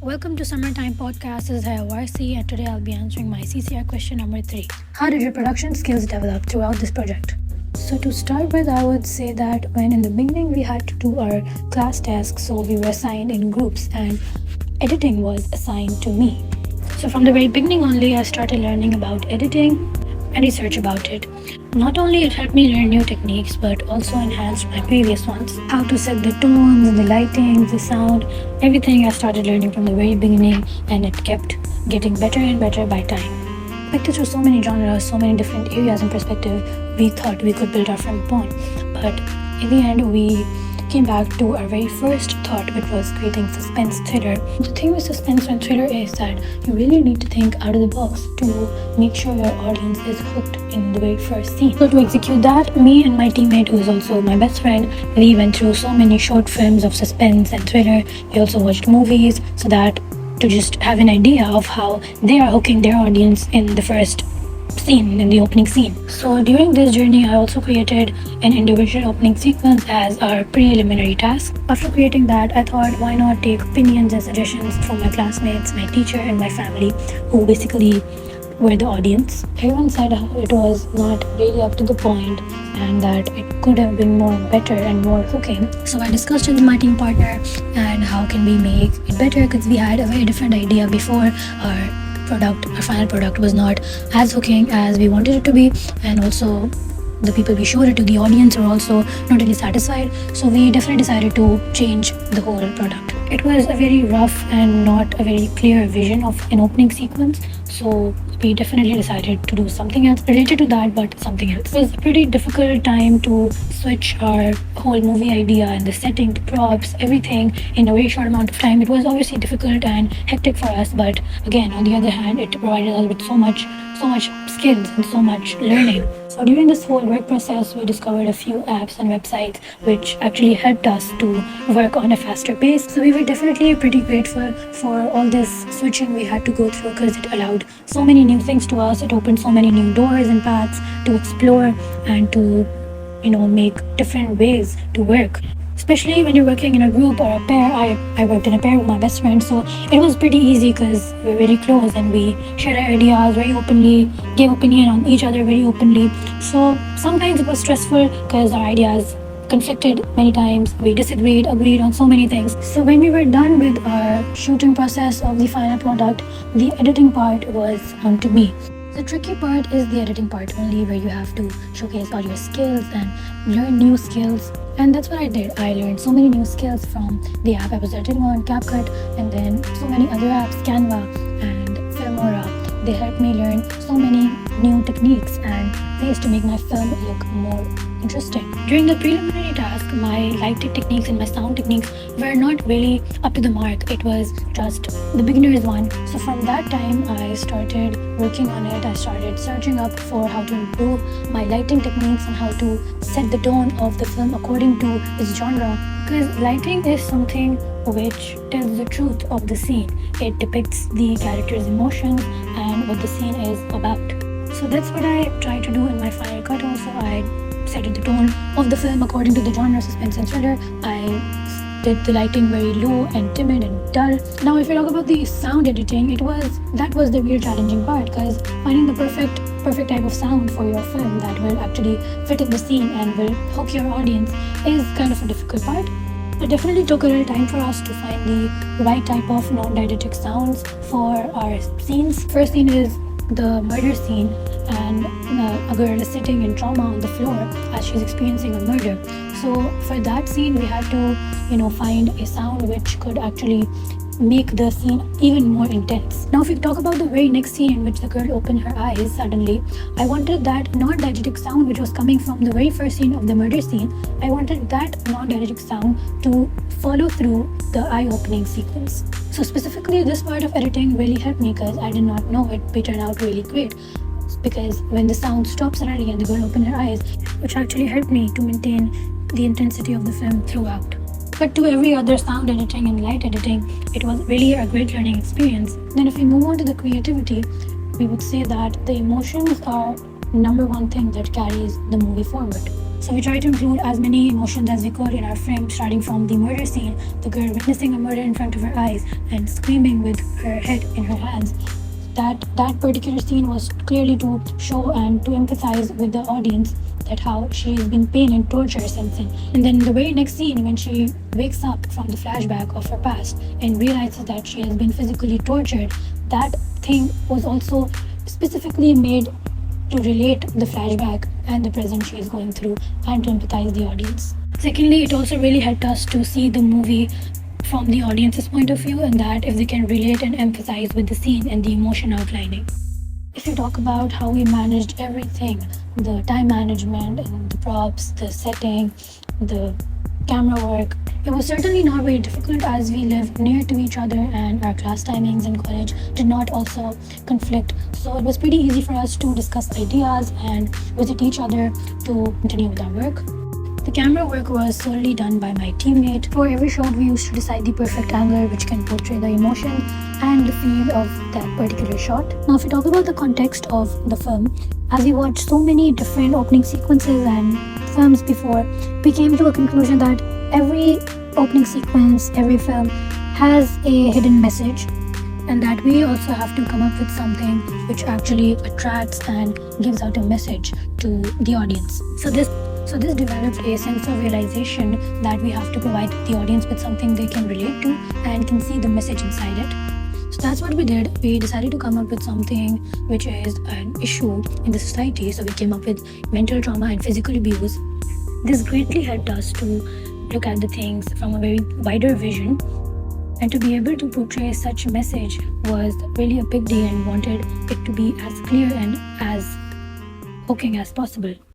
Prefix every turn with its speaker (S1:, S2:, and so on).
S1: Welcome to Summertime Podcast. This is Hayawarsi, and today I'll be answering my CCR question number 3. How did your production skills develop throughout this project? So to start with, I would say that when in the beginning we had to do our class tasks, so we were assigned in groups and editing was assigned to me. So from the very beginning only, I started learning about editing and research about it. Not only it helped me learn new techniques, but also enhanced my previous ones. How to set the tones, the lighting, the sound, everything I started learning from the very beginning, and it kept getting better and better by time. Affected through so many genres, so many different areas and perspective, we thought we could build our film upon. But in the end, we came back to our very first thought, which was creating suspense thriller. The thing with suspense and thriller is that you really need to think out of the box to make sure your audience is hooked in the very first scene. So to execute that, me and my teammate, who is also my best friend, we went through so many short films of suspense and thriller. We also watched movies so that to just have an idea of how they are hooking their audience in the first scene, in the opening scene. So during this journey, I also created an individual opening sequence as our preliminary task. After creating that, I thought, why not take opinions and suggestions from my classmates, my teacher, and my family, who basically were the audience. Everyone said how it was not really up to the point and that it could have been more better and more hooking. So I discussed it with my team partner and how can we make it better, because we had a very different idea before. Our final product was not as hooking as we wanted it to be, and also the people we showed it to, the audience, were also not really satisfied. So we definitely decided to change the whole product. It was a very rough and not a very clear vision of an opening sequence, so we definitely decided to do something else related to that, but something else. It was a pretty difficult time to switch our whole movie idea and the setting, the props, everything in a very short amount of time. It was obviously difficult and hectic for us, but again, on the other hand, it provided us with so much skills and so much learning. So during this whole work process, we discovered a few apps and websites which actually helped us to work on a faster pace. So we were definitely pretty grateful for all this switching we had to go through, because it allowed so many new things to us. It opened so many new doors and paths to explore and to, make different ways to work. Especially when you're working in a group or a pair. I worked in a pair with my best friend, so it was pretty easy because we were very close and we shared our ideas very openly, gave opinion on each other very openly. So sometimes it was stressful because our ideas conflicted many times. We disagreed, agreed on so many things. So when we were done with our shooting process of the final product, the editing part was onto me. The tricky part is the editing part only, where you have to showcase all your skills and learn new skills. And that's what I did. I learned so many new skills from the app I was editing on, CapCut, and then so many other apps, Canva and Filmora. They helped me learn so many new techniques and ways to make my film look more interesting. During the preliminary task, my lighting techniques and my sound techniques were not really up to the mark. It was just the beginner's one. So from that time, I started working on it. I started searching up for how to improve my lighting techniques and how to set the tone of the film according to its genre. Because lighting is something which tells the truth of the scene. It depicts the character's emotions and what the scene is about. So that's what I tried to do in my final cut also. I set the tone of the film according to the genre, suspense and thriller. I did the lighting very low and timid and dull. Now if you talk about the sound editing, that was the real challenging part, because finding the perfect type of sound for your film that will actually fit in the scene and will hook your audience is kind of a difficult part. It definitely took a little time for us to find the right type of non-diegetic sounds for our scenes. First scene is the murder scene, and a girl is sitting in trauma on the floor as she's experiencing a murder. So for that scene, we had to, find a sound which could actually make the scene even more intense. Now if we talk about the very next scene in which the girl opened her eyes suddenly, I wanted that non-diegetic sound which was coming from the very first scene of the murder scene. I wanted that non-diegetic sound to follow through the eye-opening sequence. So specifically this part of editing really helped me, because I did not know it turned out really great. Because when the sound stopped suddenly and the girl opened her eyes, which actually helped me to maintain the intensity of the film throughout. But to every other sound editing and light editing, it was really a great learning experience. Then if we move on to the creativity, we would say that the emotions are number one thing that carries the movie forward. So we tried to include as many emotions as we could in our frame, starting from the murder scene, the girl witnessing a murder in front of her eyes and screaming with her head in her hands. That particular scene was clearly to show and to empathize with the audience that how she has been pain and torture since then. And then the very next scene, when she wakes up from the flashback of her past and realizes that she has been physically tortured, that thing was also specifically made to relate the flashback and the present she is going through and to empathize the audience. Secondly, it also really helped us to see the movie from the audience's point of view, and that if they can relate and empathize with the scene and the emotion outlining. If you talk about how we managed everything, the time management and the props, the setting, the camera work, it was certainly not very difficult as we live near to each other and our class timings in college did not also conflict. So it was pretty easy for us to discuss ideas and visit each other to continue with our work. The camera work was solely done by my teammate. For every shot, we used to decide the perfect angle which can portray the emotion and the feel of that particular shot. Now, if we talk about the context of the film, as we watched so many different opening sequences and films before, we came to a conclusion that every opening sequence, every film has a hidden message, and that we also have to come up with something which actually attracts and gives out a message to the audience. So this developed a sense of realization that we have to provide the audience with something they can relate to and can see the message inside it. So that's what we did. We decided to come up with something which is an issue in the society. So we came up with mental trauma and physical abuse. This greatly helped us to look at the things from a very wider vision, and to be able to portray such a message was really a big deal and wanted it to be as clear and as hooking as possible.